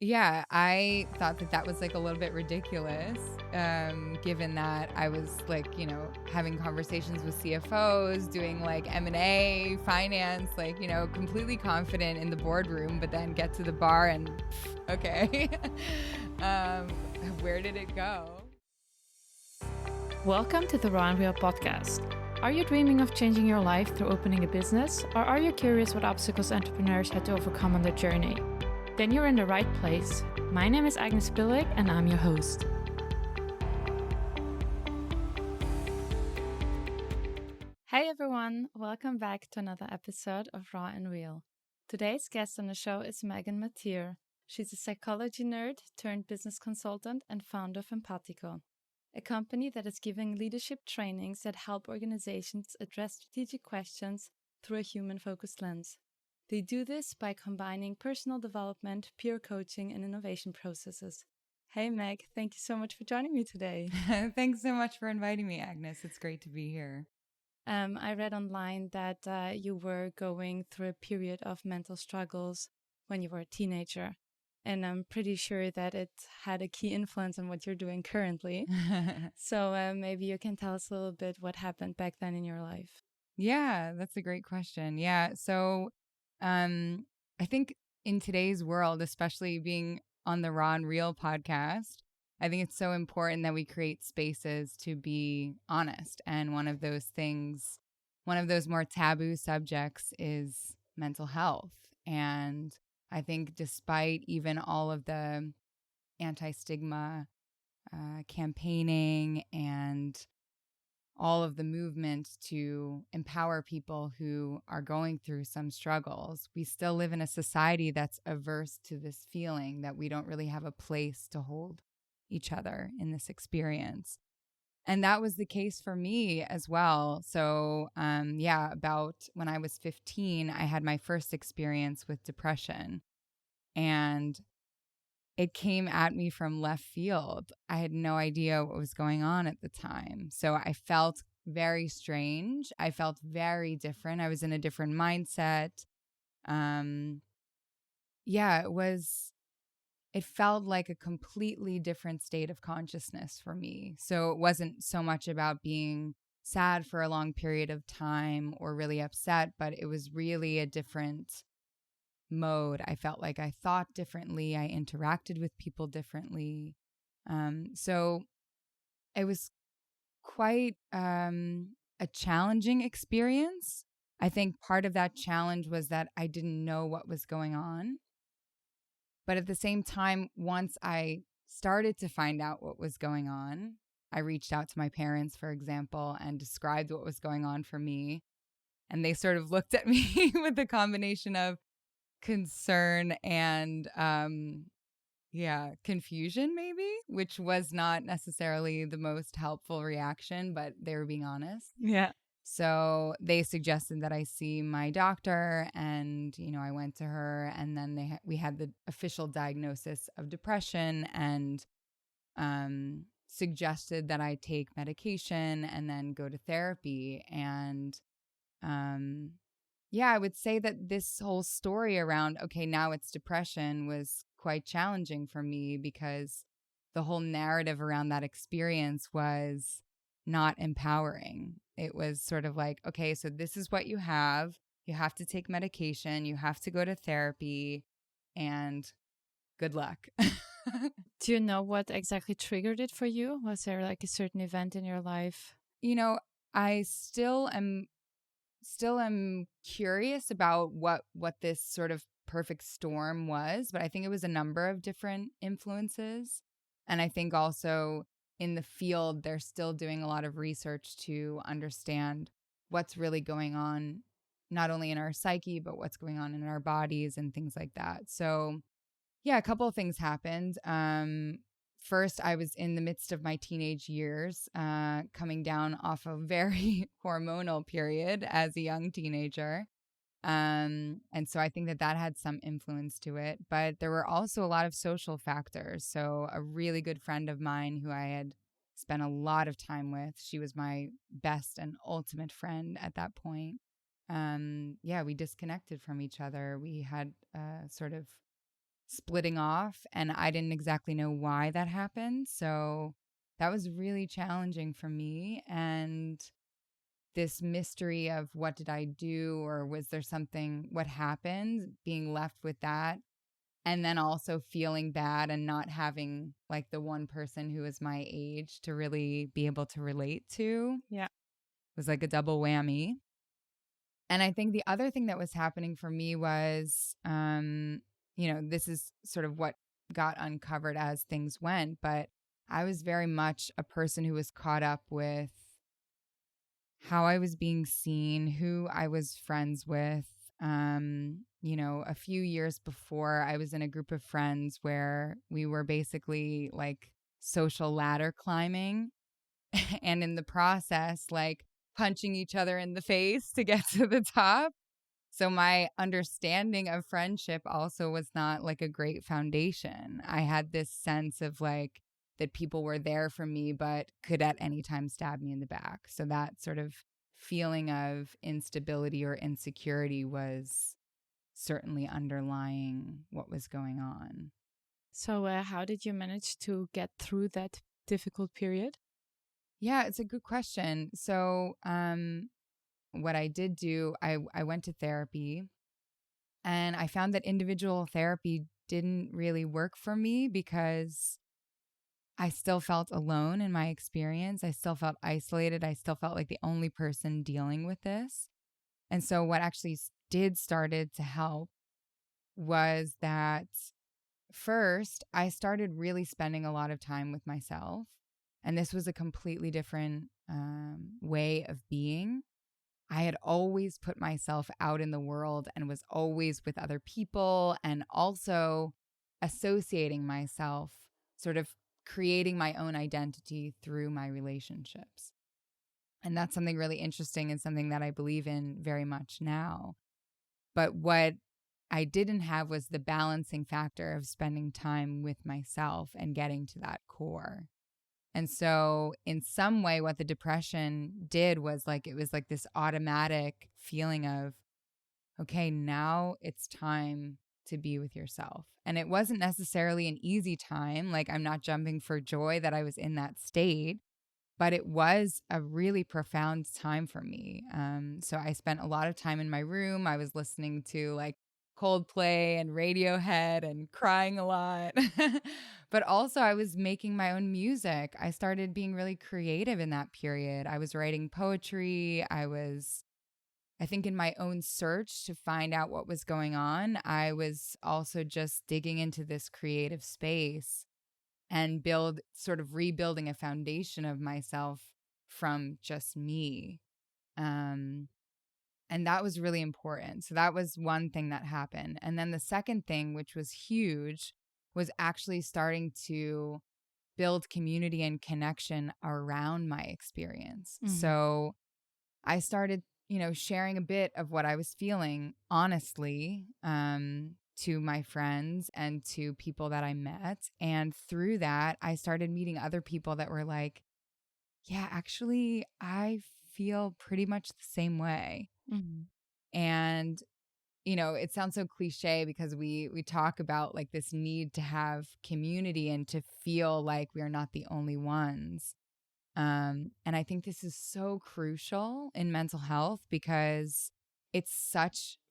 Yeah, I thought that that was like a little bit ridiculous, given that I was like, having conversations with CFOs, doing like M&A, finance, like, completely confident in the boardroom, but then get to the bar and okay, um, where did it go? Welcome to the Raw and Real podcast. Are you dreaming of changing your life through opening a business, or are you curious what obstacles entrepreneurs had to overcome on their journey? Then you're in the right place. My name is Agnes Bilik, and I'm your host. Hey everyone, welcome back to another episode of Raw and Real. Today's guest on the show is Megan Mateer. She's a psychology nerd turned business consultant and founder of Empatiko, a company that is giving leadership trainings that help organizations address strategic questions through a human-focused lens. They do this by combining personal development, peer coaching, and innovation processes. Hey Meg, thank you so much for joining me today. Thanks so much for inviting me, Agnes. It's great to be here. I read online that you were going through a period of mental struggles when you were a teenager. And I'm pretty sure that it had a key influence on what you're doing currently. So maybe you can tell us a little bit what happened back then in your life. Yeah, that's a great question. Yeah. So I think in today's world, especially being on the Raw and Real podcast, I think it's so important that we create spaces to be honest. And one of those things, one of those more taboo subjects is mental health. And I think despite even all of the anti-stigma campaigning and all of the movement to empower people who are going through some struggles, we still live in a society that's averse to this feeling that we don't really have a place to hold each other in this experience. And that was the case for me as well. So, about when I was 15, I had my first experience with depression. And it came at me from left field. I had no idea what was going on at the time. So I felt very strange. I felt very different. I was in a different mindset. Um, it felt like a completely different state of consciousness for me. So it wasn't so much about being sad for a long period of time or really upset, but it was really a different mode. I felt like I thought differently. I interacted with people differently. So it was quite a challenging experience. I think part of that challenge was that I didn't know what was going on. But at the same time, once I started to find out what was going on, I reached out to my parents, for example, and described what was going on for me. And they sort of looked at me with a combination of concern and confusion maybe, which was not necessarily the most helpful reaction, but they were being honest. Yeah. So they suggested that I see my doctor, and I went to her, and then we had the official diagnosis of depression, and suggested that I take medication and then go to therapy. And I would say that this whole story around, okay, now it's depression was quite challenging for me because the whole narrative around that experience was not empowering. It was sort of like, okay, so this is what you have. You have to take medication. You have to go to therapy, and good luck. Do you know what exactly triggered it for you? Was there like a certain event in your life? I still am curious about what this sort of perfect storm was, but I think it was a number of different influences. And I think also in the field, they're still doing a lot of research to understand what's really going on, not only in our psyche, but what's going on in our bodies and things like that. So yeah, a couple of things happened. First, I was in the midst of my teenage years, coming down off a very hormonal period as a young teenager. And so I think that that had some influence to it. But there were also a lot of social factors. So a really good friend of mine who I had spent a lot of time with, she was my best and ultimate friend at that point. We disconnected from each other. We had sort of splitting off, and I didn't exactly know why that happened. So that was really challenging for me. And this mystery of what did I do, or was there something, what happened, being left with that. And then also feeling bad and not having like the one person who is my age to really be able to relate to Yeah. was like a double whammy. And I think the other thing that was happening for me was, this is sort of what got uncovered as things went, but I was very much a person who was caught up with how I was being seen, who I was friends with. A few years before, I was in a group of friends where we were basically like social ladder climbing and in the process, like punching each other in the face to get to the top. So my understanding of friendship also was not like a great foundation. I had this sense of like that people were there for me, but could at any time stab me in the back. So that sort of feeling of instability or insecurity was certainly underlying what was going on. So, how did you manage to get through that difficult period? Yeah, it's a good question. So, what I did do, I went to therapy, and I found that individual therapy didn't really work for me because I still felt alone in my experience. I still felt isolated. I still felt like the only person dealing with this. And so what actually did started to help was that first, I started really spending a lot of time with myself. And this was a completely different way of being. I had always put myself out in the world and was always with other people, and also associating myself, sort of creating my own identity through my relationships. And that's something really interesting and something that I believe in very much now. But what I didn't have was the balancing factor of spending time with myself and getting to that core. And so, in some way, what the depression did was like, it was like this automatic feeling of, okay, now it's time to be with yourself. And it wasn't necessarily an easy time. Like, I'm not jumping for joy that I was in that state, but it was a really profound time for me. So I spent a lot of time in my room. I was listening to like Coldplay and Radiohead and crying a lot. But also, I was making my own music. I started being really creative in that period. I was writing poetry. I think, in my own search to find out what was going on, I was also just digging into this creative space and rebuilding a foundation of myself from just me. Um, and that was really important. So that was one thing that happened. And then the second thing, which was huge, was actually starting to build community and connection around my experience. Mm-hmm. So I started, sharing a bit of what I was feeling honestly, to my friends and to people that I met. And through that, I started meeting other people that were like, yeah, actually, I feel pretty much the same way. Mm-hmm. And, it sounds so cliche because we talk about like this need to have community and to feel like we're not the only ones. And I think this is so crucial in mental health because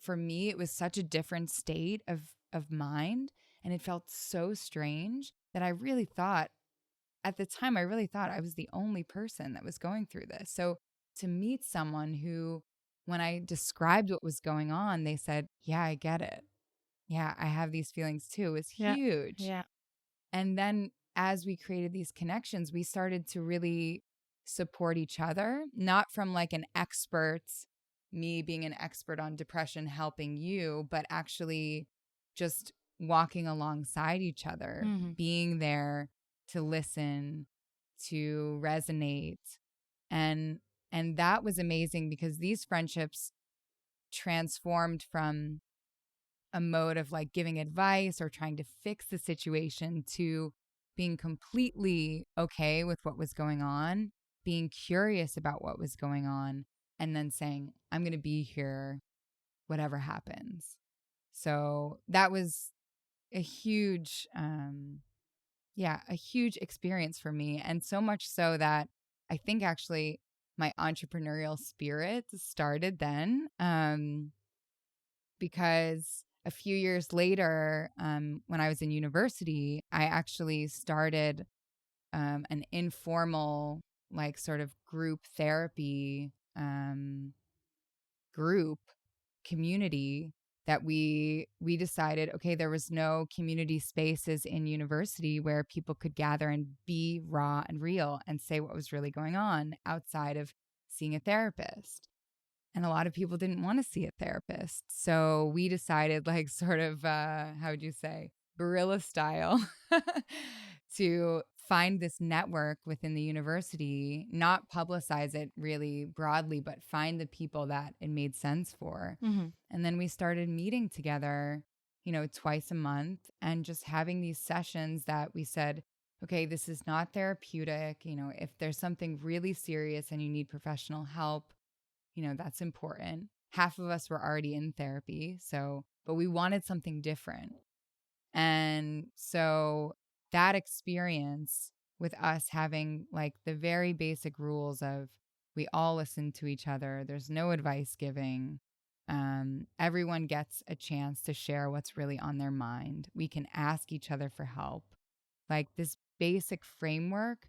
for me, it was such a different state of mind. And it felt so strange that at the time, I really thought I was the only person that was going through this. So to meet someone who, when I described what was going on, they said, yeah, I get it. Yeah, I have these feelings too, was Yeah. huge. Yeah. And then as we created these connections, we started to really support each other, not from like me being an expert on depression helping you, but actually just walking alongside each other, Mm-hmm. being there to listen, to resonate. And that was amazing because these friendships transformed from a mode of like giving advice or trying to fix the situation to being completely okay with what was going on, being curious about what was going on, and then saying, I'm going to be here, whatever happens. So that was a huge, a huge experience for me. And so much so that I think actually my entrepreneurial spirit started then, because a few years later, when I was in university, I actually started an informal, like, sort of group therapy group community that we decided, okay, there was no community spaces in university where people could gather and be raw and real and say what was really going on outside of seeing a therapist. And a lot of people didn't want to see a therapist. So we decided, like, sort of, how would you say, guerrilla style, to find this network within the university, not publicize it really broadly, but find the people that it made sense for. Mm-hmm. And then we started meeting together, twice a month and just having these sessions that we said, okay, this is not therapeutic. If there's something really serious and you need professional help, that's important. Half of us were already in therapy, but we wanted something different. And so that experience with us having, like, the very basic rules of we all listen to each other, there's no advice giving. Everyone gets a chance to share what's really on their mind. We can ask each other for help. Like, this basic framework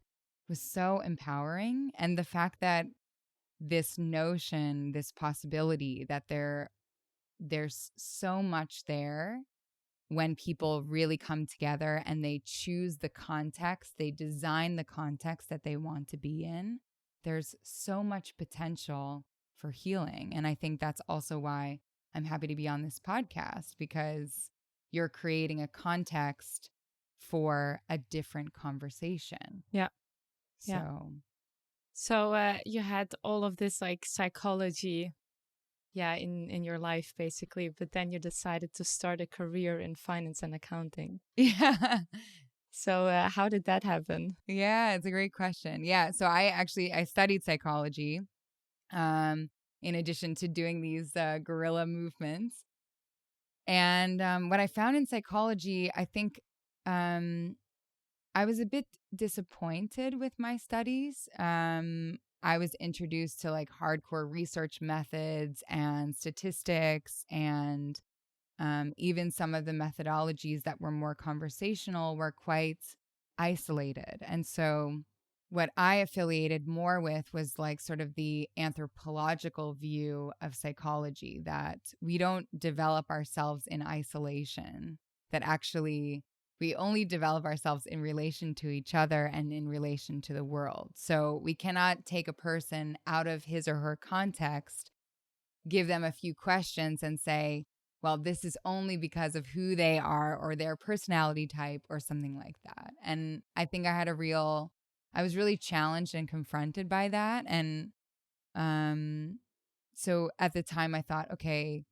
was so empowering. And the fact that this notion, this possibility that there's so much there when people really come together and they choose the context, they design the context that they want to be in. There's so much potential for healing. And I think that's also why I'm happy to be on this podcast, because you're creating a context for a different conversation. Yeah. So you had all of this, like, psychology, in your life basically, but then you decided to start a career in finance and accounting. Yeah. So how did that happen? Yeah, it's a great question. Yeah, so I studied psychology, in addition to doing these guerrilla movements. And what I found in psychology, I think, I was a bit disappointed with my studies. I was introduced to, like, hardcore research methods and statistics, and even some of the methodologies that were more conversational were quite isolated. And so what I affiliated more with was, like, sort of the anthropological view of psychology, that we don't develop ourselves in isolation, that actually we only develop ourselves in relation to each other and in relation to the world. So we cannot take a person out of his or her context, give them a few questions and say, well, this is only because of who they are or their personality type or something like that. And I think I was really challenged and confronted by that. And so at the time I thought, okay,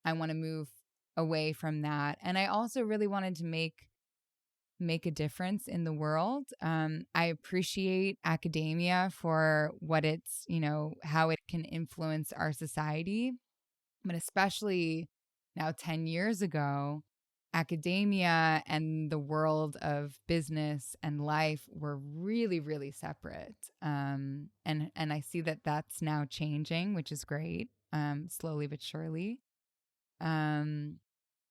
I want to move away from that. And I also really wanted to make a difference in the world. I appreciate academia for what it's, how it can influence our society. But especially now, 10 years ago, academia and the world of business and life were really, really separate. And I see that that's now changing, which is great, slowly but surely.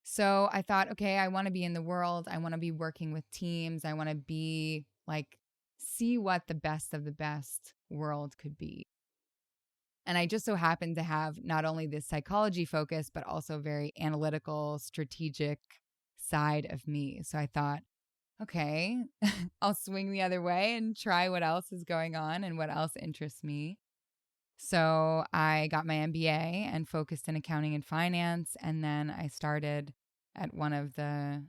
So I thought, okay, I want to be in the world. I want to be working with teams. I want to be, like, see what the best of the best world could be. And I just so happened to have not only this psychology focus, but also very analytical, strategic side of me. So I thought, okay, I'll swing the other way and try what else is going on and what else interests me. So I got my MBA and focused in accounting and finance. And then I started at one of the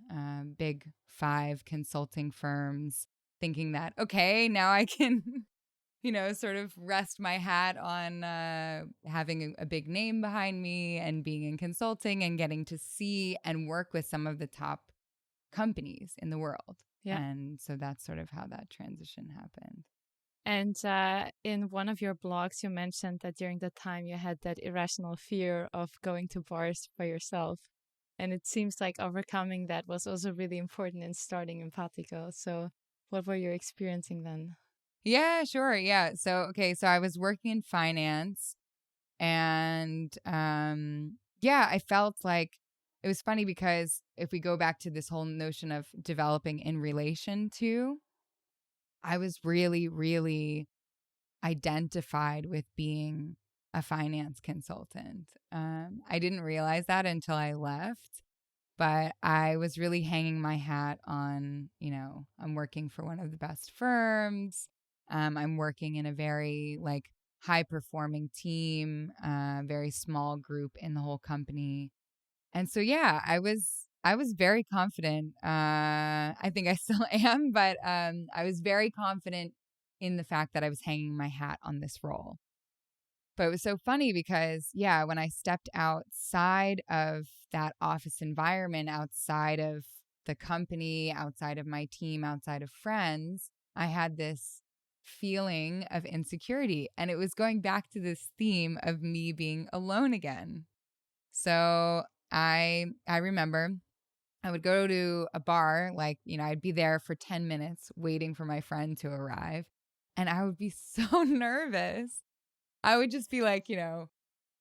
big 5 consulting firms, thinking that, okay, now I can, sort of rest my hat on having a big name behind me and being in consulting and getting to see and work with some of the top companies in the world. Yeah. And so that's sort of how that transition happened. And in one of your blogs, you mentioned that during the time you had that irrational fear of going to bars by yourself. And it seems like overcoming that was also really important in starting Empatiko. So what were you experiencing then? Yeah, sure. Yeah. So I was working in finance, and yeah, I felt like it was funny because if we go back to this whole notion of developing in relation to, I was really, really identified with being a finance consultant. I didn't realize that until I left, but I was really hanging my hat on, I'm working for one of the best firms. I'm working in a very high performing team, very small group in the whole company. And so, yeah, I was very confident. I think I still am, but I was very confident in the fact that I was hanging my hat on this role. But it was so funny because, yeah, when I stepped outside of that office environment, outside of the company, outside of my team, outside of friends, I had this feeling of insecurity. And it was going back to this theme of me being alone again. So I remember I would go to a bar, I'd be there for 10 minutes waiting for my friend to arrive. And I would be so nervous. I would just be like,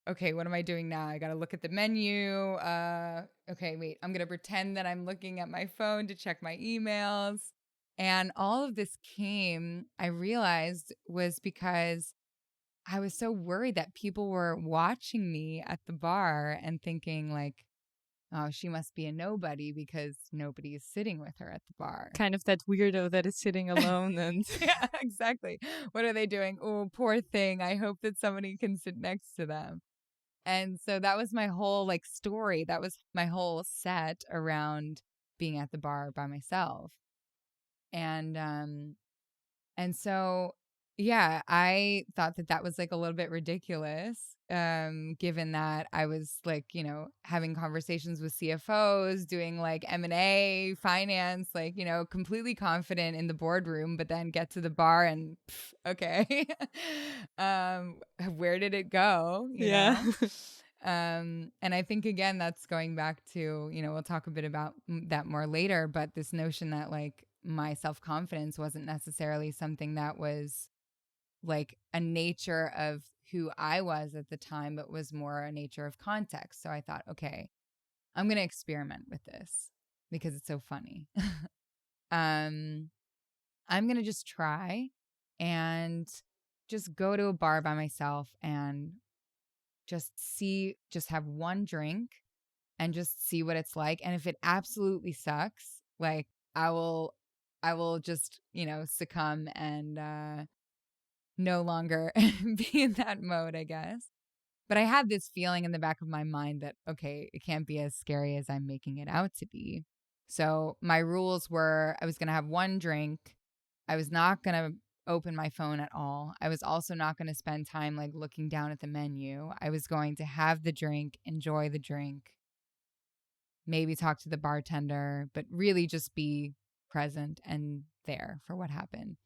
okay, what am I doing now? I got to look at the menu. Okay, wait, I'm going to pretend that I'm looking at my phone to check my emails. And all of this I realized, was because I was so worried that people were watching me at the bar and thinking oh, she must be a nobody because nobody is sitting with her at the bar. Kind of that weirdo that is sitting alone and Yeah, exactly. What are they doing? Oh, poor thing. I hope that somebody can sit next to them. And so that was my whole story. That was my whole set around being at the bar by myself. And so, yeah, I thought that that was a little bit ridiculous, given that I was having conversations with CFOs, doing M&A, finance, completely confident in the boardroom, but then get to the bar and, okay, where did it go? You know? And I think, again, that's going back to, we'll talk a bit about that more later, but this notion that my self-confidence wasn't necessarily something that was a nature of who I was at the time, but was more a nature of context. So I thought, okay, I'm going to experiment with this because it's so funny. I'm going to just try and just go to a bar by myself and just have one drink and just see what it's like. And if it absolutely sucks, I will just, succumb and no longer be in that mode, I guess. But I had this feeling in the back of my mind that, okay, it can't be as scary as I'm making it out to be. So my rules were I was going to have one drink. I was not going to open my phone at all. I was also not going to spend time looking down at the menu. I was going to have the drink, enjoy the drink, maybe talk to the bartender, but really just be present and there for what happened.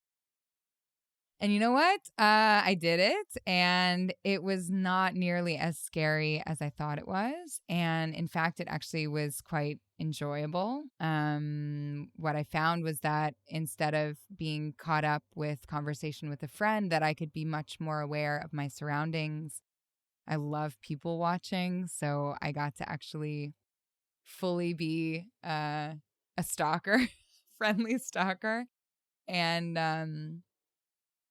And you know what? I did it, and it was not nearly as scary as I thought it was. And in fact, it actually was quite enjoyable. What I found was that instead of being caught up with conversation with a friend, that I could be much more aware of my surroundings. I love people watching, so I got to actually fully be a stalker, friendly stalker. And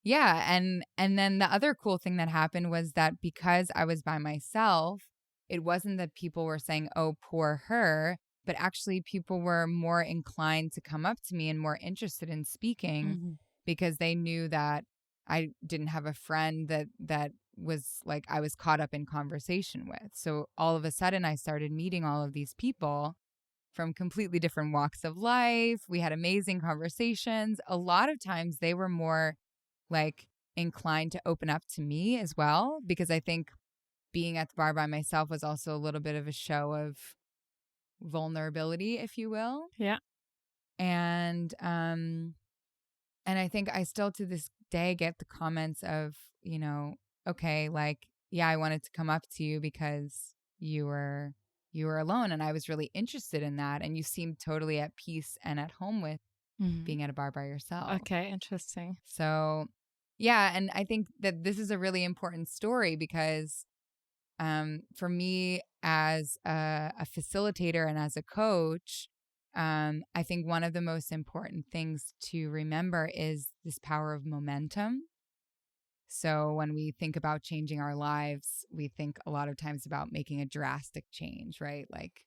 yeah, and then the other cool thing that happened was that because I was by myself, it wasn't that people were saying, "Oh, poor her," but actually people were more inclined to come up to me and more interested in speaking because they knew that I didn't have a friend that was I was caught up in conversation with. So all of a sudden I started meeting all of these people from completely different walks of life. We had amazing conversations. A lot of times they were more inclined to open up to me as well, because I think being at the bar by myself was also a little bit of a show of vulnerability, if you will. Yeah. And I think I still to this day get the comments of, okay, yeah, I wanted to come up to you because you were you were alone. And I was really interested in that. And you seemed totally at peace and at home with being at a bar by yourself. Okay, interesting. So, yeah. And I think that this is a really important story because for me as a facilitator and as a coach, I think one of the most important things to remember is this power of momentum. So when we think about changing our lives, we think a lot of times about making a drastic change, right? Like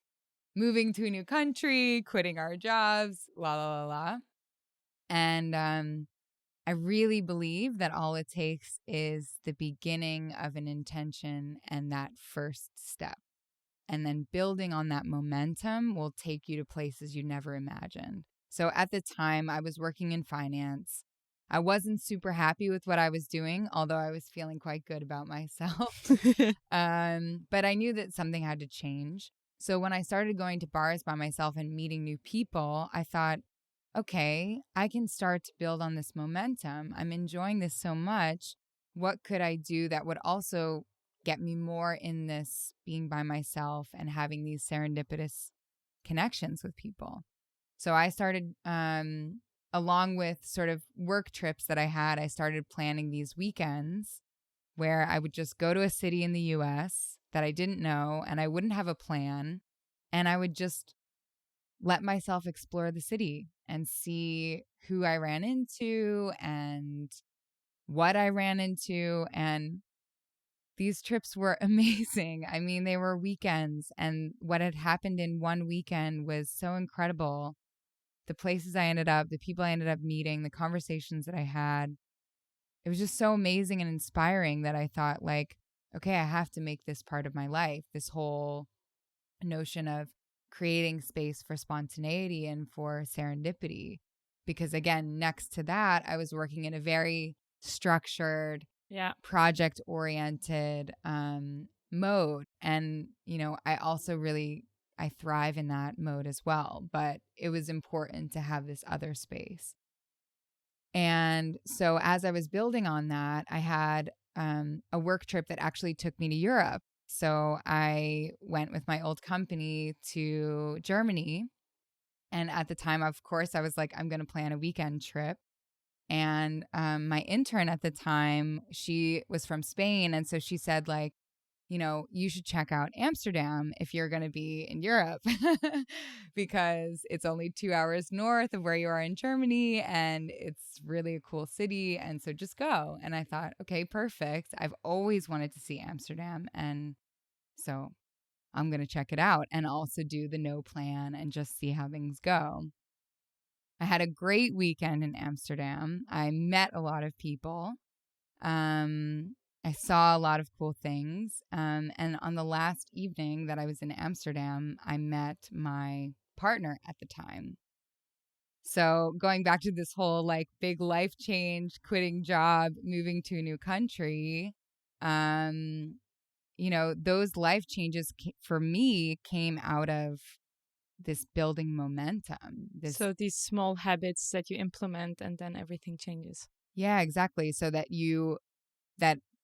moving to a new country, quitting our jobs, la, la, la, la. And I really believe that all it takes is the beginning of an intention and that first step. And then building on that momentum will take you to places you never imagined. So at the time, I was working in finance. I wasn't super happy with what I was doing, although I was feeling quite good about myself. But I knew that something had to change. So when I started going to bars by myself and meeting new people, I thought, okay, I can start to build on this momentum. I'm enjoying this so much. What could I do that would also get me more in this being by myself and having these serendipitous connections with people? So I started, along with sort of work trips that I started planning these weekends where I would just go to a city in the US that I didn't know and I wouldn't have a plan. And I would just let myself explore the city and see who I ran into and what I ran into. And these trips were amazing. I mean, they were weekends, and what had happened in one weekend was so incredible. The places I ended up, the people I ended up meeting, the conversations that I had, it was just so amazing and inspiring that I thought, like, okay, I have to make this part of my life. This whole notion of creating space for spontaneity and for serendipity. Because again, next to that, I was working in a very structured, project oriented mode. And, I also I thrive in that mode as well. But it was important to have this other space. And so as I was building on that, I had a work trip that actually took me to Europe. So I went with my old company to Germany. And at the time, of course, I was like, I'm going to plan a weekend trip. And my intern at the time, she was from Spain. And so she said, like, you should check out Amsterdam if you're going to be in Europe because it's only 2 hours north of where you are in Germany and it's really a cool city. And so just go. And I thought, okay, perfect. I've always wanted to see Amsterdam. And so I'm going to check it out and also do the no plan and just see how things go. I had a great weekend in Amsterdam. I met a lot of people. I saw a lot of cool things. And on the last evening that I was in Amsterdam, I met my partner at the time. So going back to this whole like big life change, quitting job, moving to a new country, those life changes for me came out of this building momentum. So these small habits that you implement and then everything changes. Yeah, exactly. So that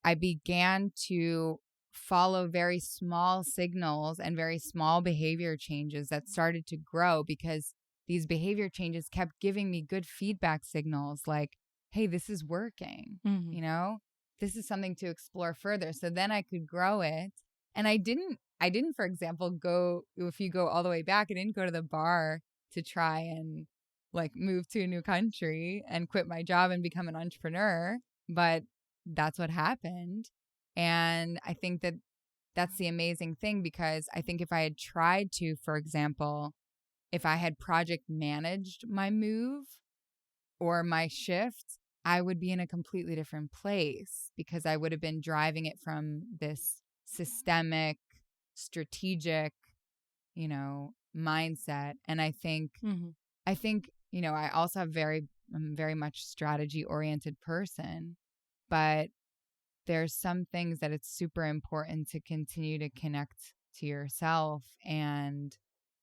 I began to follow very small signals and very small behavior changes that started to grow because these behavior changes kept giving me good feedback signals like, hey, this is working, this is something to explore further. So then I could grow it. And I didn't, for example, if you go all the way back, I didn't go to the bar to try and like move to a new country and quit my job and become an entrepreneur. But that's what happened. And I think that that's the amazing thing because I think if I had tried to, for example, if I had project managed my move or my shift, I would be in a completely different place because I would have been driving it from this systemic, strategic, mindset. And I think, I also I'm very much strategy oriented person, but there's some things that it's super important to continue to connect to yourself and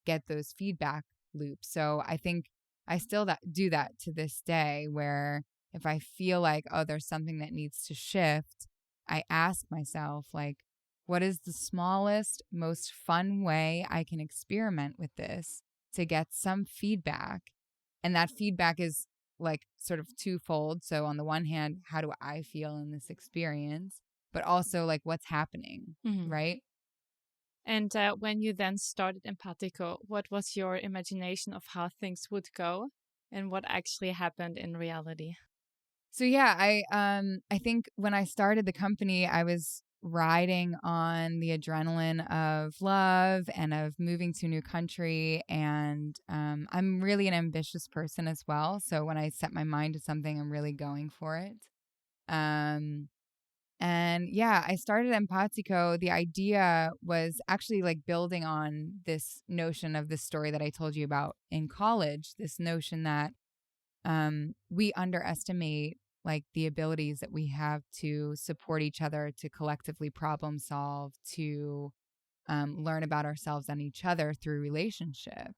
get those feedback loops. So I think I still do that to this day where if I feel like, oh, there's something that needs to shift, I ask myself, like, what is the smallest, most fun way I can experiment with this to get some feedback? And that feedback is like sort of twofold. So on the one hand, how do I feel in this experience? But also like what's happening, Mhm. right? And when you then started Empatiko, what was your imagination of how things would go and what actually happened in reality? So yeah, I think when I started the company, I was riding on the adrenaline of love and of moving to a new country, and I'm really an ambitious person as well. So when I set my mind to something, I'm really going for it. Um, and yeah, I started Empatiko. The idea was actually like building on this notion of this story that I told you about in college. This notion that we underestimate like the abilities that we have to support each other, to collectively problem solve, to learn about ourselves and each other through relationship.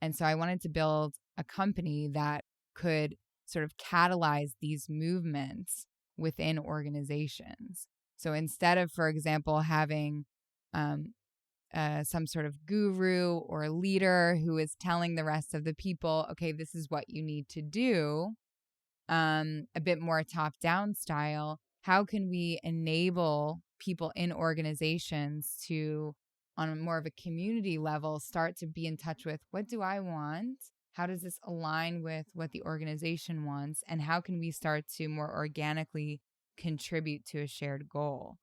And so I wanted to build a company that could sort of catalyze these movements within organizations. So instead of, for example, having um, some sort of guru or leader who is telling the rest of the people, okay, this is what you need to do, a bit more top down style, how can we enable people in organizations to, on a more of a community level, start to be in touch with what do I want? How does this align with what the organization wants? And how can we start to more organically contribute to a shared goal?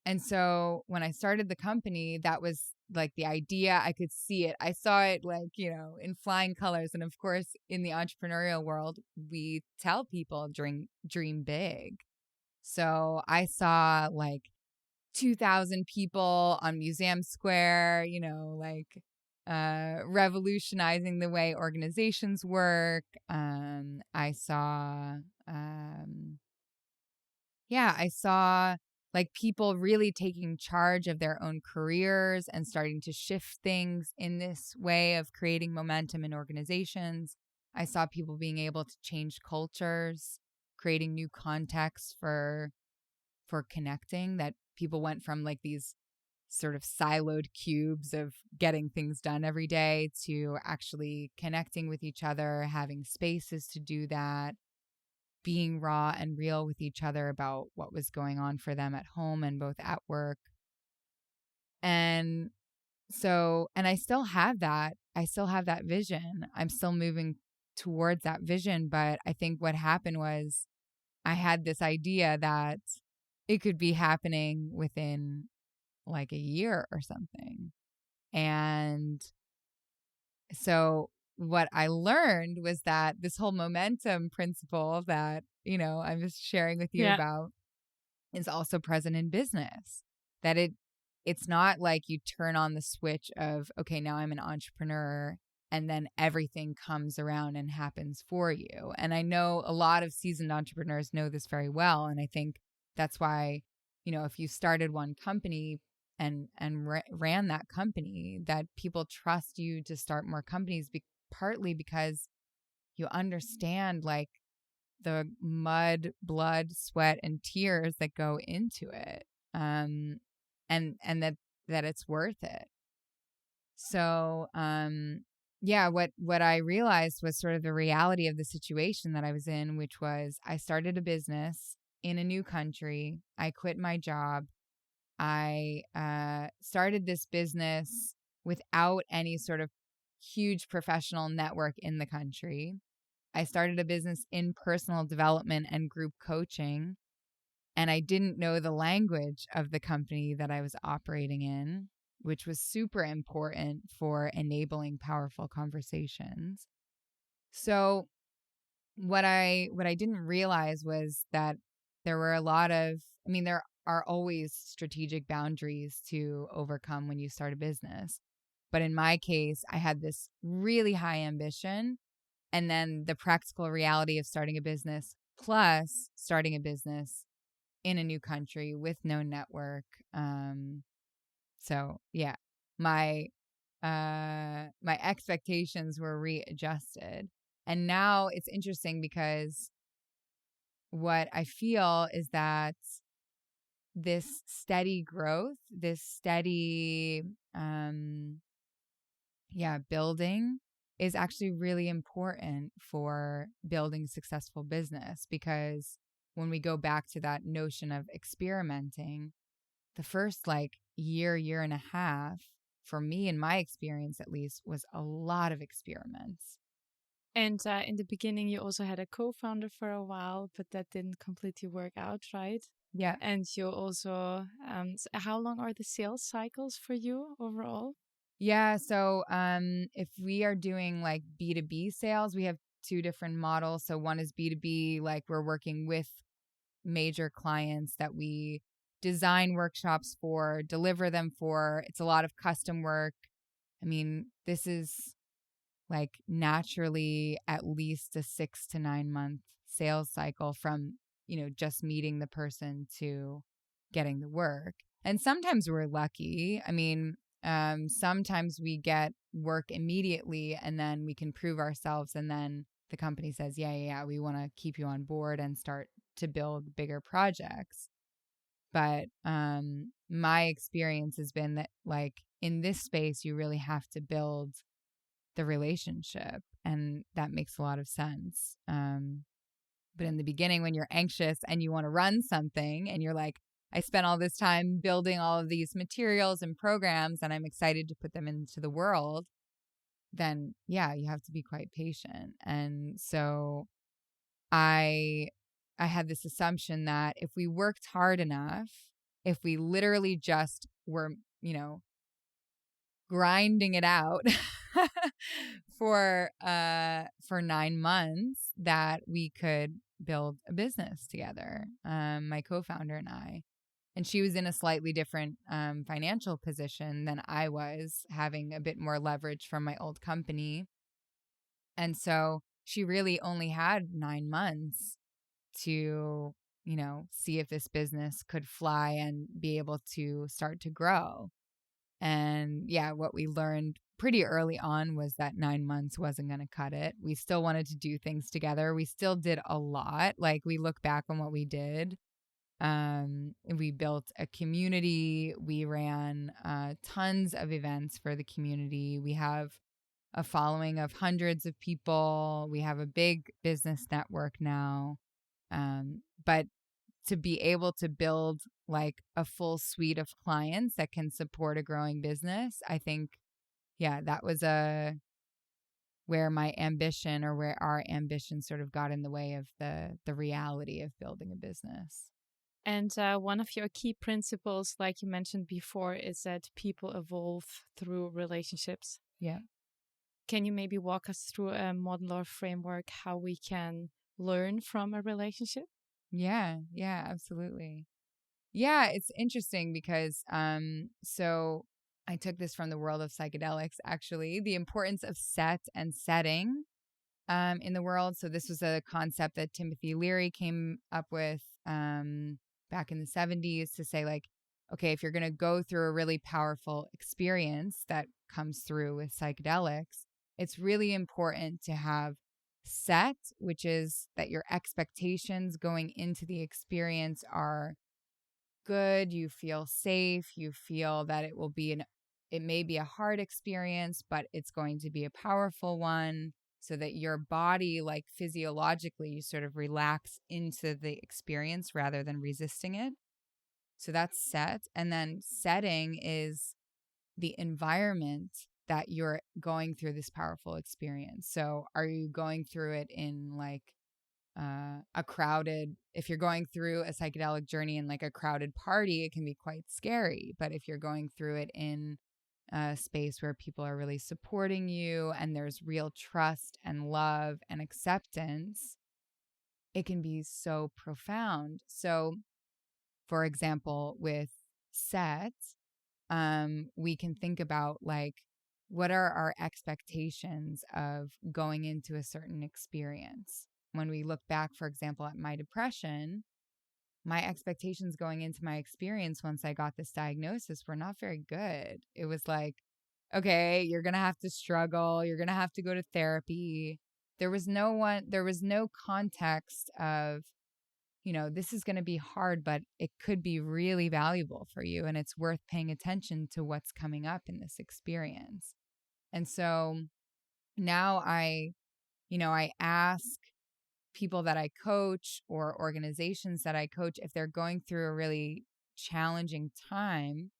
And so when I started the company, that was like the idea. I could see it. I saw it like, in flying colors. And of course, in the entrepreneurial world, we tell people dream big. So I saw like 2,000 people on Museum Square, revolutionizing the way organizations work. I saw like people really taking charge of their own careers and starting to shift things in this way of creating momentum in organizations. I saw people being able to change cultures, creating new contexts for connecting, that people went from like these sort of siloed cubes of getting things done every day to actually connecting with each other, having spaces to do that, being raw and real with each other about what was going on for them at home and both at work. And and I still have that. I still have that vision. I'm still moving towards that vision. But I think what happened was I had this idea that it could be happening within like a year or something. And so what I learned was that this whole momentum principle that, I was sharing with you Yeah. about is also present in business. That it's not like you turn on the switch of, okay, now I'm an entrepreneur and then everything comes around and happens for you. And I know a lot of seasoned entrepreneurs know this very well. And I think that's why, if you started one company and ran that company, that people trust you to start more companies, partly because you understand like the mud, blood, sweat, and tears that go into it, and that it's worth it. So, yeah, what I realized was sort of the reality of the situation that I was in, which was I started a business in a new country. I quit my job. I started this business without any sort of huge professional network in the country. I started a business in personal development and group coaching, and I didn't know the language of the company that I was operating in, which was super important for enabling powerful conversations. So what I didn't realize was that there were a lot of, there are always strategic boundaries to overcome when you start a business. But in my case, I had this really high ambition and then the practical reality of starting a business plus starting a business in a new country with no network. So yeah, my my expectations were readjusted. And now it's interesting because what I feel is that this steady growth, this steady, building is actually really important for building successful business, because when we go back to that notion of experimenting, the first like year and a half, for me, in my experience at least, was a lot of experiments. And in the beginning, you also had a co-founder for a while, but that didn't completely work out, right? Yeah. And you also, how long are the sales cycles for you overall? Yeah. So if we are doing like B2B sales, we have two different models. So one is B2B, like we're working with major clients that we design workshops for, deliver them for. It's a lot of custom work. I mean, this is like naturally at least a 6 to 9 month sales cycle from, just meeting the person to getting the work. And sometimes we're lucky. I mean, sometimes we get work immediately and then we can prove ourselves. And then the company says, yeah, we want to keep you on board and start to build bigger projects. But my experience has been that, like, in this space, you really have to build the relationship, and that makes a lot of sense. But in the beginning, when you're anxious and you want to run something and you're like, I spent all this time building all of these materials and programs and I'm excited to put them into the world, then yeah, you have to be quite patient. And so I had this assumption that if we worked hard enough, if we literally just were, grinding it out for 9 months, that we could build a business together, my co-founder and I. And she was in a slightly different financial position than I was, having a bit more leverage from my old company. And so she really only had 9 months to, see if this business could fly and be able to start to grow. And yeah, what we learned pretty early on was that 9 months wasn't going to cut it. We still wanted to do things together. We still did a lot. Like, we look back on what we did. We built a community. We ran tons of events for the community. We have a following of hundreds of people. We have a big business network now. But to be able to build like a full suite of clients that can support a growing business, I think, yeah, that was where my ambition, or where our ambition, sort of got in the way of the reality of building a business. And one of your key principles, like you mentioned before, is that people evolve through relationships. Yeah. Can you maybe walk us through a model or framework how we can learn from a relationship? Yeah, absolutely. Yeah, it's interesting because so I took this from the world of psychedelics, actually, the importance of set and setting in the world. So this was a concept that Timothy Leary came up with back in the 70s, to say, like, okay, if you're going to go through a really powerful experience that comes through with psychedelics, it's really important to have set, which is that your expectations going into the experience are good. You feel safe. You feel that it may be a hard experience, but it's going to be a powerful one, so that your body, like, physiologically, you sort of relax into the experience rather than resisting it. So that's set. And then setting is the environment that you're going through this powerful experience. So are you going through it in like if you're going through a psychedelic journey in like a crowded party, it can be quite scary. But if you're going through it in a space where people are really supporting you and there's real trust and love and acceptance, it can be so profound. So, for example, with set, we can think about, like, what are our expectations of going into a certain experience? When we look back, for example, at my depression, my expectations going into my experience once I got this diagnosis were not very good. It was like, okay, you're going to have to struggle. You're going to have to go to therapy. There was no context of this is going to be hard, but it could be really valuable for you. And it's worth paying attention to what's coming up in this experience. And so now I ask people that I coach or organizations that I coach, if they're going through a really challenging time,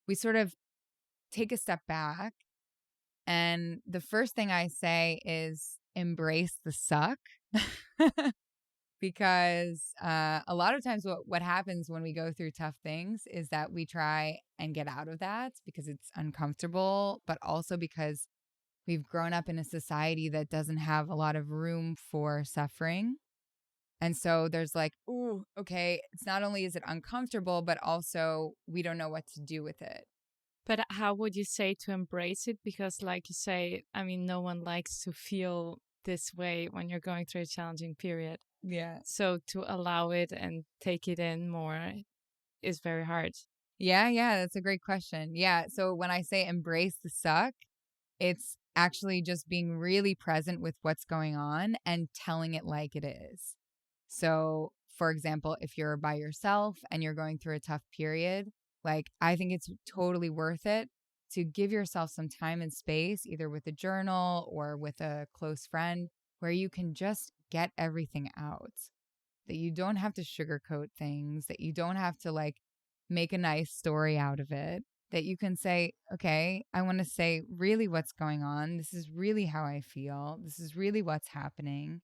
we sort of take a step back. And the first thing I say is embrace the suck. Because a lot of times what happens when we go through tough things is that we try and get out of that because it's uncomfortable, but also because we've grown up in a society that doesn't have a lot of room for suffering. And so there's like, ooh, okay, it's not only is it uncomfortable, but also we don't know what to do with it. But how would you say to embrace it? Because like you say, I mean, no one likes to feel this way when you're going through a challenging period. Yeah. So to allow it and take it in more is very hard. Yeah, that's a great question. Yeah, so when I say embrace the suck, it's actually just being really present with what's going on and telling it like it is. So, for example, if you're by yourself and you're going through a tough period, like I think it's totally worth it to give yourself some time and space, either with a journal or with a close friend, where you can just get everything out. That you don't have to sugarcoat things, that you don't have to like make a nice story out of it, that you can say, okay, I want to say really what's going on. This is really how I feel. This is really what's happening.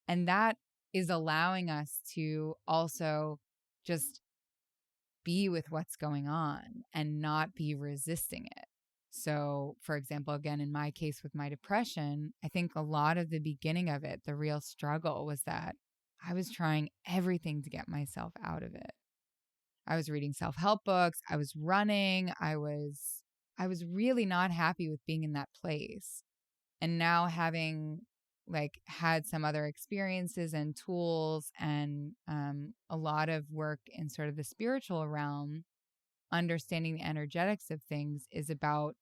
And that is allowing us to also just be with what's going on and not be resisting it. So, for example, again, in my case with my depression, I think a lot of the beginning of it, the real struggle was that I was trying everything to get myself out of it. I was reading self-help books, I was running, I was really not happy with being in that place. And now having like had some other experiences and tools and a lot of work in sort of the spiritual realm, understanding the energetics of things is about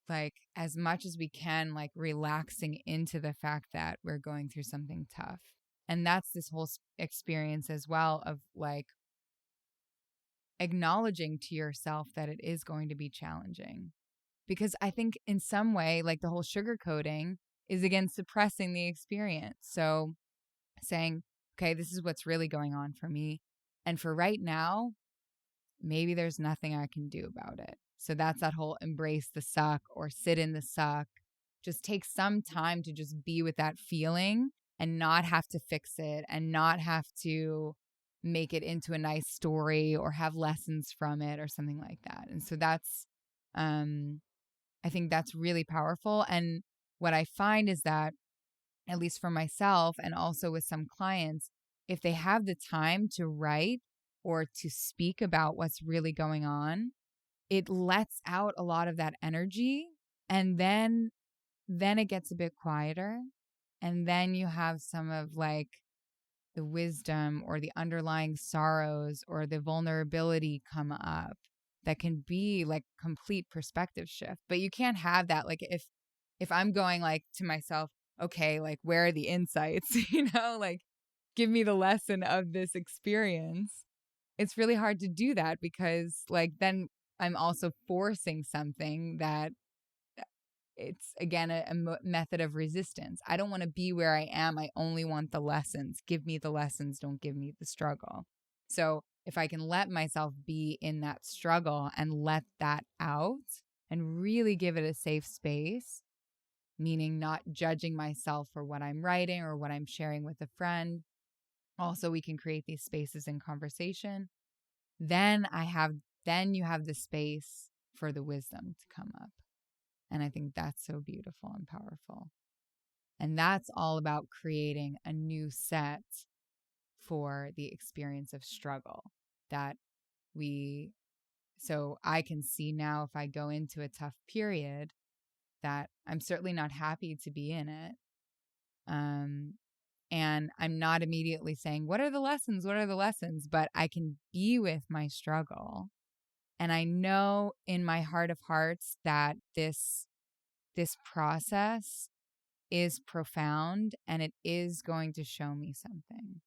like as much as we can, like relaxing into the fact that we're going through something tough. And that's this whole experience as well of like acknowledging to yourself that it is going to be challenging. Because I think in some way, like the whole sugarcoating is again suppressing the experience. So saying, okay, this is what's really going on for me. And for right now, maybe there's nothing I can do about it. So that's that whole embrace the suck or sit in the suck. Just take some time to just be with that feeling and not have to fix it and not have to make it into a nice story or have lessons from it or something like that. And so that's, I think that's really powerful. And what I find is that, at least for myself and also with some clients, if they have the time to write or to speak about what's really going on, it lets out a lot of that energy. And then it gets a bit quieter. And then you have some of like the wisdom or the underlying sorrows or the vulnerability come up that can be like complete perspective shift. But you can't have that like if I'm going like to myself, okay, like where are the insights, like give me the lesson of this experience. It's really hard to do that because like then I'm also forcing something that it's again a method of resistance. I don't want to be where I am. I only want the lessons. Give me the lessons. Don't give me the struggle. So if I can let myself be in that struggle and let that out and really give it a safe space, meaning not judging myself for what I'm writing or what I'm sharing with a friend. Also, we can create these spaces in conversation. Then you have the space for the wisdom to come up. And I think that's so beautiful and powerful. And that's all about creating a new set for the experience of struggle that so I can see now if I go into a tough period that I'm certainly not happy to be in it. And I'm not immediately saying, what are the lessons? What are the lessons? But I can be with my struggle. And I know in my heart of hearts that this process is profound and it is going to show me something.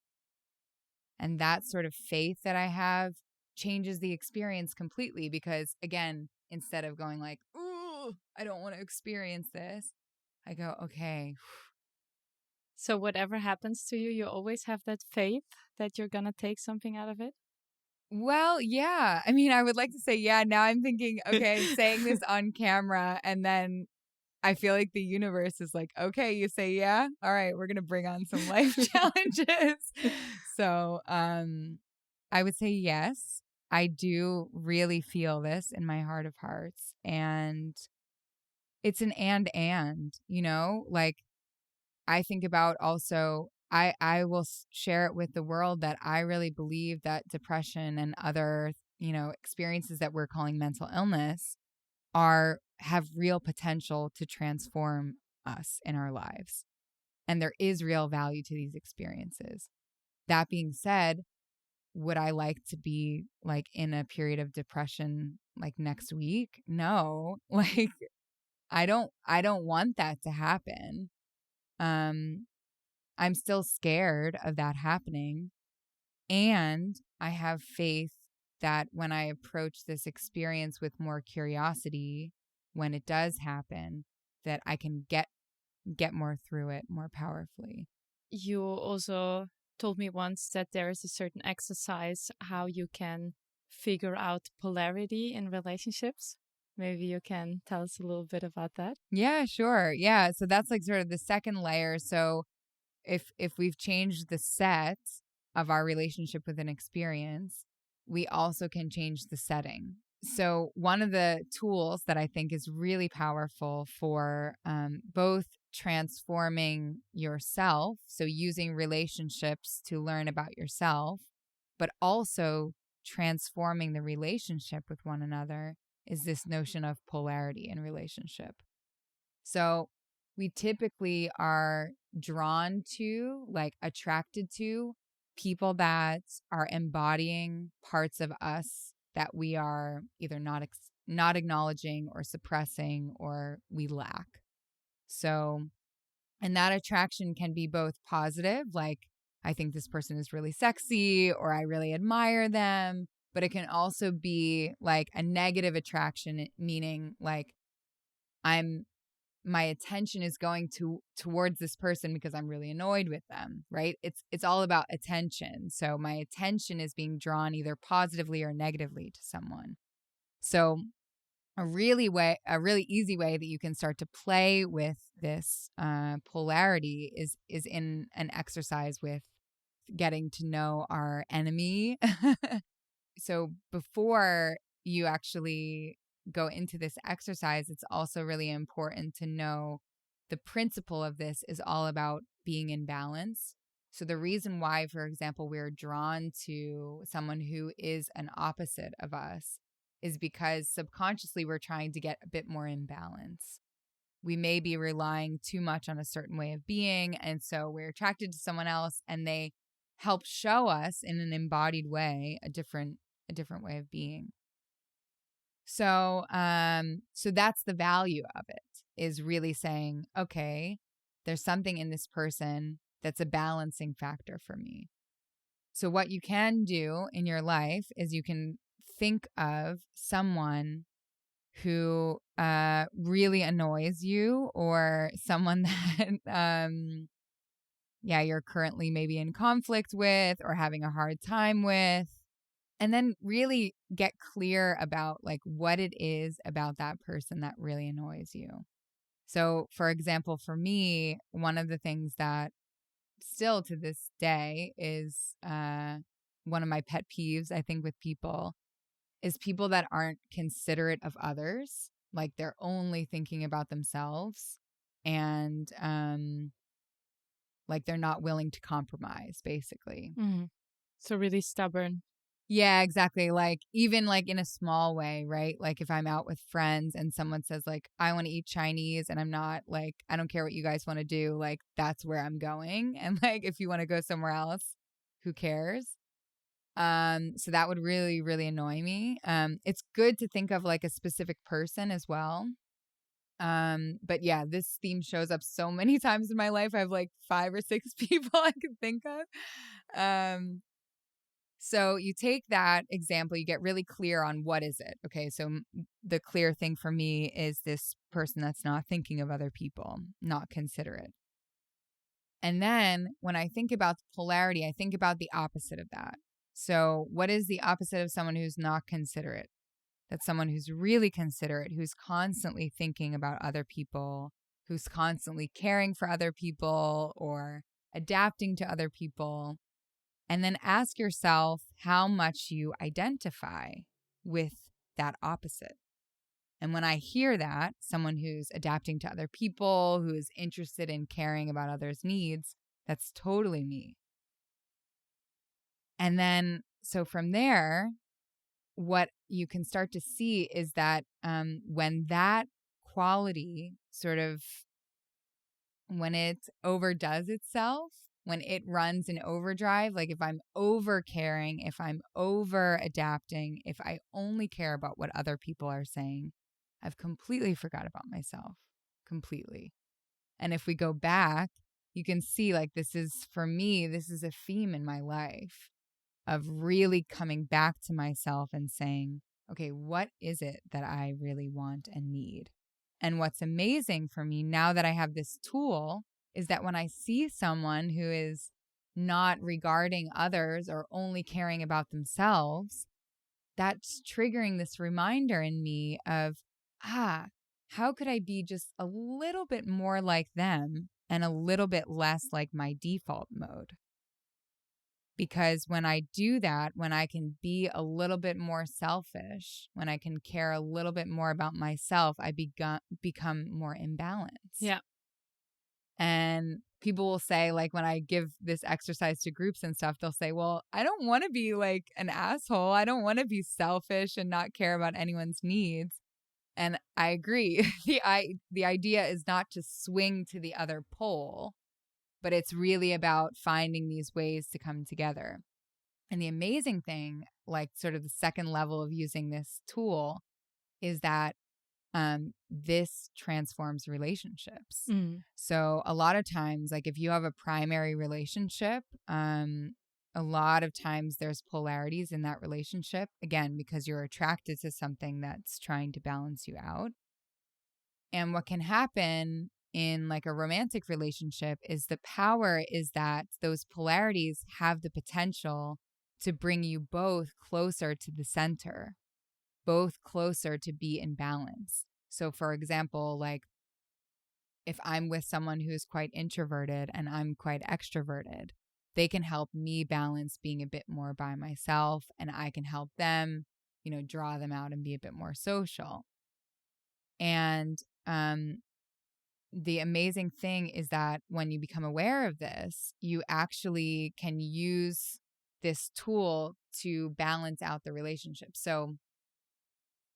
And that sort of faith that I have changes the experience completely because, again, instead of going like, ooh, I don't want to experience this, I go, okay. So whatever happens to you, you always have that faith that you're going to take something out of it? Well, yeah. I mean, I would like to say, yeah. Now I'm thinking, okay, I'm saying this on camera, and then I feel like the universe is like, okay, you say yeah. All right, we're gonna bring on some life challenges. So, I would say yes. I do really feel this in my heart of hearts, and it's an like I think about also. I will share it with the world that I really believe that depression and other, experiences that we're calling mental illness have real potential to transform us in our lives. And there is real value to these experiences. That being said, would I like to be like in a period of depression like next week? No. Like I don't want that to happen. I'm still scared of that happening. And I have faith that when I approach this experience with more curiosity, when it does happen, that I can get more through it more powerfully. You also told me once that there is a certain exercise how you can figure out polarity in relationships. Maybe you can tell us a little bit about that. Yeah, sure. Yeah, so that's like sort of the second layer. So if we've changed the set of our relationship with an experience, we also can change the setting. So one of the tools that I think is really powerful for both transforming yourself, so using relationships to learn about yourself, but also transforming the relationship with one another, is this notion of polarity in relationship. So we typically are drawn to, like attracted to people that are embodying parts of us that we are either not acknowledging or suppressing or we lack. So, and that attraction can be both positive, like I think this person is really sexy or I really admire them, but it can also be like a negative attraction, meaning like I'm my attention is going towards this person because I'm really annoyed with them, right? It's all about attention. So my attention is being drawn either positively or negatively to someone. So a really easy way that you can start to play with this polarity is in an exercise with getting to know our enemy. So before you actually go into this exercise, it's also really important to know the principle of this is all about being in balance. So the reason why, for example, we're drawn to someone who is an opposite of us is because subconsciously we're trying to get a bit more in balance. We may be relying too much on a certain way of being, and so we're attracted to someone else and they help show us in an embodied way a different way of being. So so that's the value of it, is really saying, okay, there's something in this person that's a balancing factor for me. So what you can do in your life is you can think of someone who really annoys you, or someone that you're currently maybe in conflict with or having a hard time with. And then really get clear about like what it is about that person that really annoys you. So, for example, for me, one of the things that still to this day is one of my pet peeves, I think, with people is people that aren't considerate of others. Like they're only thinking about themselves, and like they're not willing to compromise, basically. Mm-hmm. So really stubborn. Yeah, exactly. Like even like in a small way, right? Like if I'm out with friends and someone says like, I want to eat Chinese, and I'm not like, I don't care what you guys want to do. Like that's where I'm going. And like, if you want to go somewhere else, who cares? So that would really, really annoy me. It's good to think of like a specific person as well. But yeah, this theme shows up so many times in my life. I have like 5 or 6 people I can think of. So you take that example, you get really clear on what is it. Okay, so the clear thing for me is this person that's not thinking of other people, not considerate. And then when I think about the polarity, I think about the opposite of that. So what is the opposite of someone who's not considerate? That's someone who's really considerate, who's constantly thinking about other people, who's constantly caring for other people or adapting to other people. And then ask yourself how much you identify with that opposite. And when I hear that, someone who's adapting to other people, who is interested in caring about others' needs, that's totally me. And then, so from there, what you can start to see is that when that quality when it overdoes itself, when it runs in overdrive, like if I'm over caring, if I'm over adapting, if I only care about what other people are saying, I've completely forgot about myself. Completely. And if we go back, you can see like this is, for me, this is a theme in my life of really coming back to myself and saying, okay, what is it that I really want and need? And what's amazing for me now that I have this tool is that when I see someone who is not regarding others or only caring about themselves, that's triggering this reminder in me of, how could I be just a little bit more like them and a little bit less like my default mode? Because when I do that, when I can be a little bit more selfish, when I can care a little bit more about myself, I become more imbalanced. Yeah. And people will say, like, when I give this exercise to groups and stuff, they'll say, well, I don't want to be like an asshole. I don't want to be selfish and not care about anyone's needs. And I agree. The idea is not to swing to the other pole, but it's really about finding these ways to come together. And the amazing thing, like sort of the second level of using this tool, is that this transforms relationships. So a lot of times, like if you have a primary relationship, a lot of times there's polarities in that relationship, again, because you're attracted to something that's trying to balance you out. And what can happen in like a romantic relationship is the power is that those polarities have the potential to bring you both closer to the center, both closer to be in balance. So for example, like if I'm with someone who's quite introverted and I'm quite extroverted, they can help me balance being a bit more by myself, and I can help them, draw them out and be a bit more social. And the amazing thing is that when you become aware of this, you actually can use this tool to balance out the relationship. So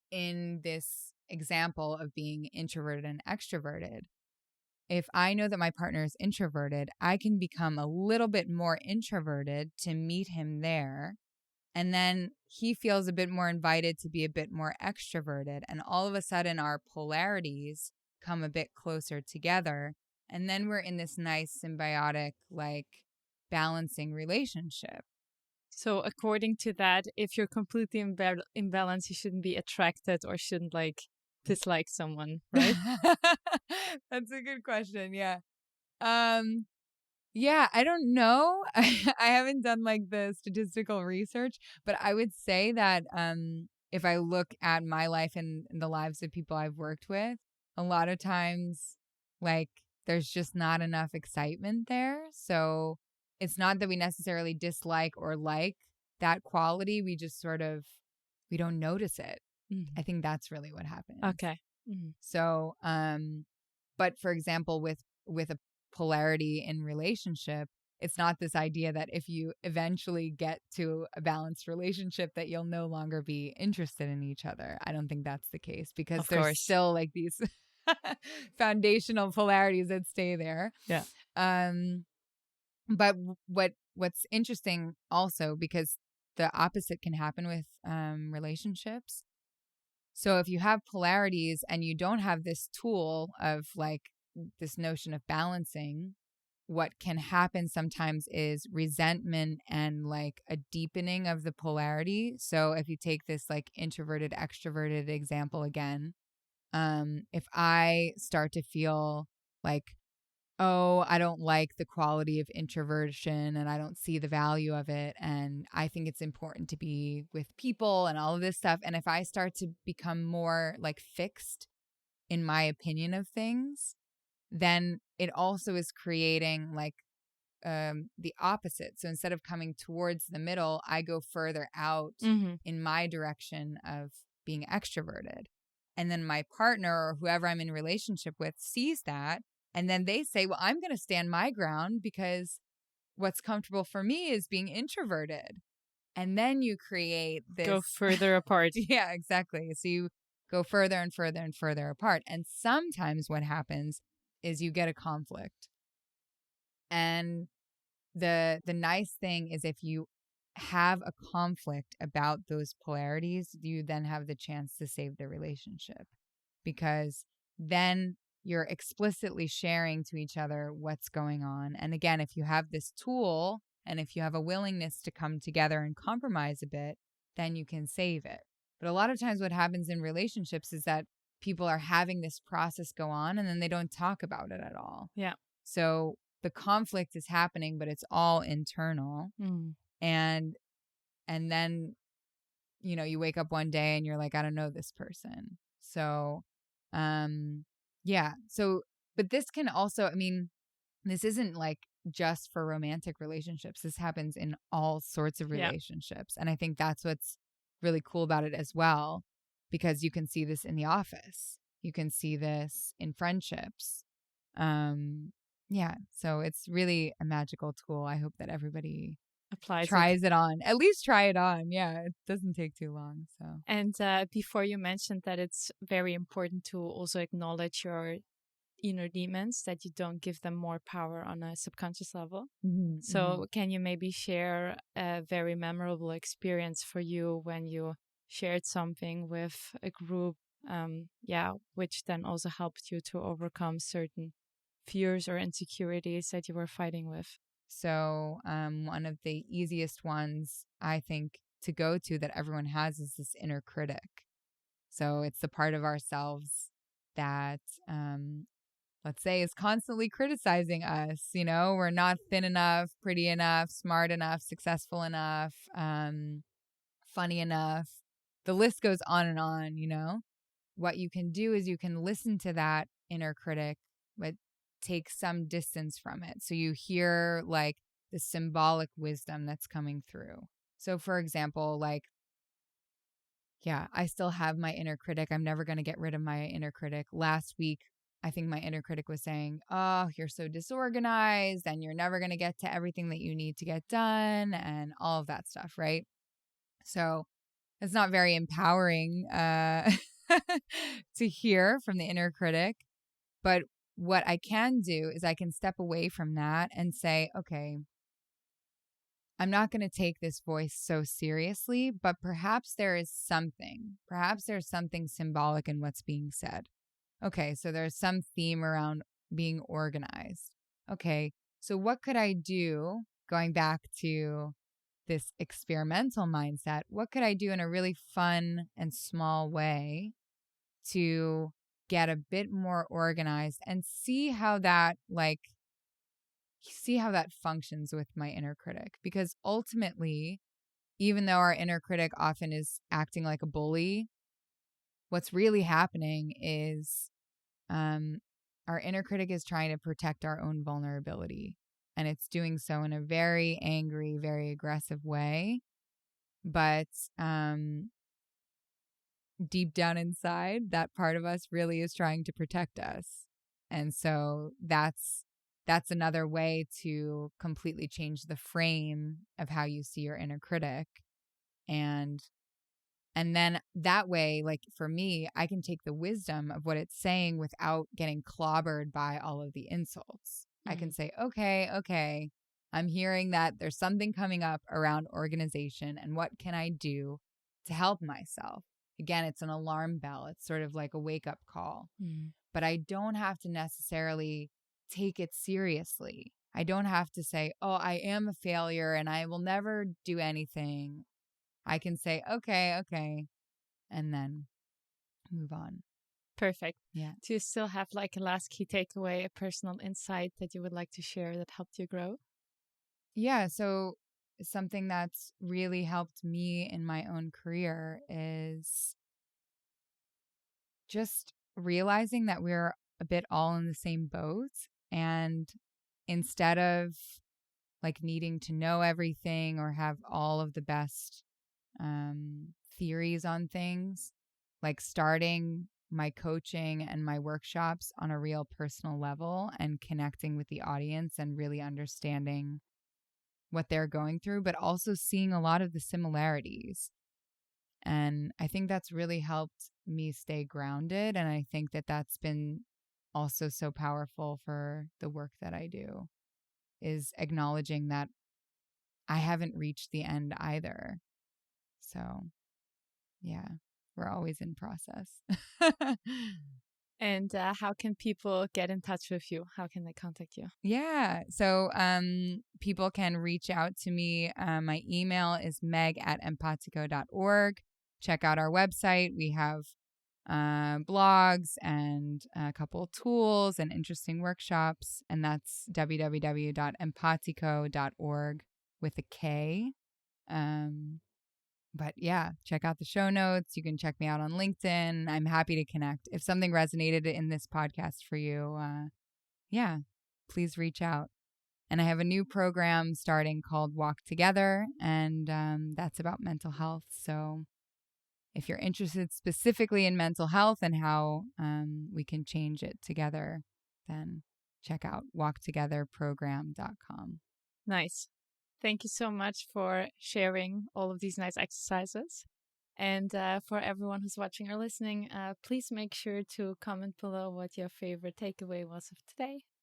in this example of being introverted and extroverted, if I know that my partner is introverted, I can become a little bit more introverted to meet him there. And then he feels a bit more invited to be a bit more extroverted. And all of a sudden, our polarities come a bit closer together. And then we're in this nice symbiotic, like balancing relationship. So according to that, if you're completely imbalanced, you shouldn't be attracted or shouldn't like dislike someone, right? That's a good question. Yeah. Yeah, I don't know. I haven't done like the statistical research, but I would say that if I look at my life and the lives of people I've worked with, a lot of times like there's just not enough excitement there. So it's not that we necessarily dislike or like that quality. We just we don't notice it. I think that's really what happens. Okay. So, but for example, with a polarity in relationship, it's not this idea that if you eventually get to a balanced relationship that you'll no longer be interested in each other. I don't think that's the case because there's still like these foundational polarities that stay there. Yeah. But what's interesting also, because the opposite can happen with relationships. So if you have polarities and you don't have this tool of like this notion of balancing, what can happen sometimes is resentment and like a deepening of the polarity. So if you take this like introverted, extroverted example again, if I start to feel like, oh, I don't like the quality of introversion and I don't see the value of it. And I think it's important to be with people and all of this stuff. And if I start to become more like fixed in my opinion of things, then it also is creating like the opposite. So instead of coming towards the middle, I go further out in my direction of being extroverted. And then my partner or whoever I'm in relationship with sees that. And then they say, well, I'm going to stand my ground because what's comfortable for me is being introverted. And then you create this. Go further apart. Yeah, exactly. So you go further and further and further apart. And sometimes what happens is you get a conflict. And the nice thing is if you have a conflict about those polarities, you then have the chance to save the relationship, because then you're explicitly sharing to each other what's going on. And again, if you have this tool and if you have a willingness to come together and compromise a bit, then you can save it. But a lot of times what happens in relationships is that people are having this process go on and then they don't talk about it at all. Yeah. So the conflict is happening, but it's all internal. And then, you know, you wake up one day and you're like, I don't know this person. So, yeah. So, but this can also, I mean, this isn't like just for romantic relationships. This happens in all sorts of relationships. And I think that's what's really cool about it as well, because you can see this in the office. You can see this in friendships. Yeah. So it's really a magical tool. I hope that everybody tries it on. At least try it on. Yeah. It doesn't take too long. So. And before you mentioned that it's very important to also acknowledge your inner demons, that you don't give them more power on a subconscious level. So can you maybe share a very memorable experience for you when you shared something with a group, which then also helped you to overcome certain fears or insecurities that you were fighting with? So one of the easiest ones, I think, to go to that everyone has is this inner critic. So it's the part of ourselves that, let's say, is constantly criticizing us. You know, we're not thin enough, pretty enough, smart enough, successful enough, funny enough. The list goes on and on, you know. What you can do is you can listen to that inner critic, but take some distance from it. So you hear like the symbolic wisdom that's coming through. So for example, like, yeah, I still have my inner critic. I'm never going to get rid of my inner critic. Last week, I think my inner critic was saying, oh, you're so disorganized and you're never going to get to everything that you need to get done and all of that stuff, right? So it's not very empowering to hear from the inner critic. But what I can do is I can step away from that and say, okay, I'm not going to take this voice so seriously, but perhaps there's something symbolic in what's being said. Okay, so there's some theme around being organized. Okay, so what could I do, going back to this experimental mindset, what could I do in a really fun and small way to get a bit more organized and see how that functions with my inner critic? Because ultimately, even though our inner critic often is acting like a bully, what's really happening is our inner critic is trying to protect our own vulnerability. And it's doing so in a very angry, very aggressive way. But deep down inside, that part of us really is trying to protect us. And so that's another way to completely change the frame of how you see your inner critic. And then that way, like for me, I can take the wisdom of what it's saying without getting clobbered by all of the insults. I can say, okay, I'm hearing that there's something coming up around organization, and what can I do to help myself? Again, it's an alarm bell. It's sort of like a wake-up call. But I don't have to necessarily take it seriously. I don't have to say, oh, I am a failure and I will never do anything. I can say, okay, and then move on. Perfect. Yeah. Do you still have like a last key takeaway, a personal insight that you would like to share that helped you grow? Yeah. So something that's really helped me in my own career is just realizing that we're a bit all in the same boat. And instead of like needing to know everything or have all of the best theories on things, like starting my coaching and my workshops on a real personal level and connecting with the audience and really understanding what they're going through, but also seeing a lot of the similarities. And I think that's really helped me stay grounded. And I think that that's been also so powerful for the work that I do, is acknowledging that I haven't reached the end either. So, yeah, we're always in process. And how can people get in touch with you? How can they contact you? Yeah. So people can reach out to me. My email is meg@empatiko.org. Check out our website. We have blogs and a couple of tools and interesting workshops. And that's www.empatiko.org with a K. But yeah, check out the show notes. You can check me out on LinkedIn. I'm happy to connect. If something resonated in this podcast for you, yeah, please reach out. And I have a new program starting called Walk Together, and that's about mental health. So if you're interested specifically in mental health and how we can change it together, then check out walktogetherprogram.com. Nice. Thank you so much for sharing all of these nice exercises. And for everyone who's watching or listening, please make sure to comment below what your favorite takeaway was of today.